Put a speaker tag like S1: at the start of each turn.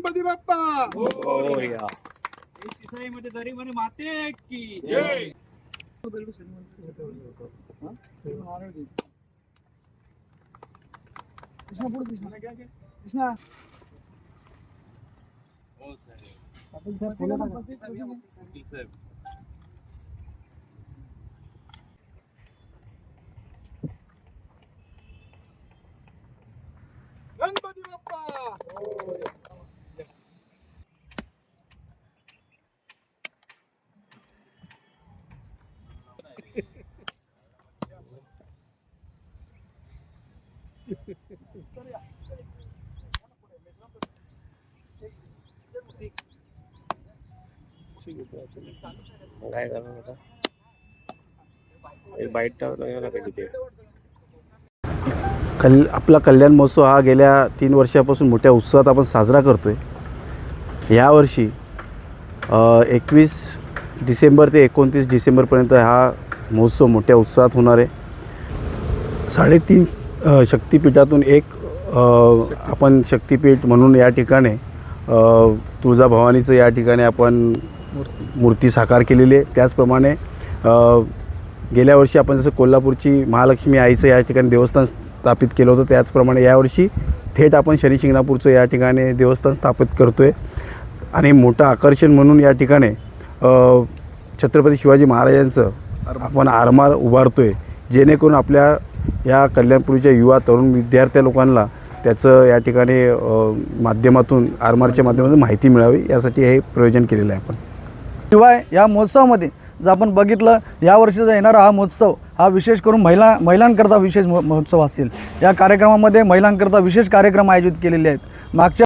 S1: गणपती बाप्पा
S2: मोरया.
S3: मध्ये दरी म्हणे माते की जय.
S1: कृष्णा
S3: हो साहेब.
S1: गणपती बाप्पा
S2: काय करणार आता? एक बाईट टाकलं का तिथे?
S4: आपला कल्याण महोत्सव हा गेल्या 3 वर्षापासून मोठ्या उत्साहात आपण साजरा करतो आहे. यावर्षी 21 डिसेंबर ते 29 डिसेंबरपर्यंत हा महोत्सव मोठ्या उत्साहात होणार आहे. 3.5 शक्तिपीठातून एक आपण शक्तिपीठ म्हणून या ठिकाणी तुळजाभवानीचं या ठिकाणी आपण मूर्ती साकार केलेली आहे. त्याचप्रमाणे गेल्या वर्षी आपण जसं कोल्हापूरची महालक्ष्मी आईचं या ठिकाणी देवस्थान स्थापित केलं होतं, त्याचप्रमाणे यावर्षी थेट आपण शनी शिंगणापूरचं या ठिकाणी देवस्थान स्थापित करतो आहे. आणि मोठं आकर्षण म्हणून या ठिकाणी छत्रपती शिवाजी महाराजांचं आपण आरमार उभारतो आहे, जेणेकरून आपल्या या कल्याणपुरीच्या युवा तरुण विद्यार्थी लोकांना त्याचं या ठिकाणी माध्यमातून आरमारच्या माध्यमातून माहिती मिळावी यासाठी हे प्रयोजन केलेलं आहे आपण.
S5: शिवाय या महोत्सवामध्ये जर आपण बघितलं यावर्षीचा येणारा हा महोत्सव हा विशेष करून महिलांकरता विशेष महोत्सव असेल. या कार्यक्रमामध्ये महिलांकरता विशेष कार्यक्रम आयोजित केलेले आहेत. मागच्या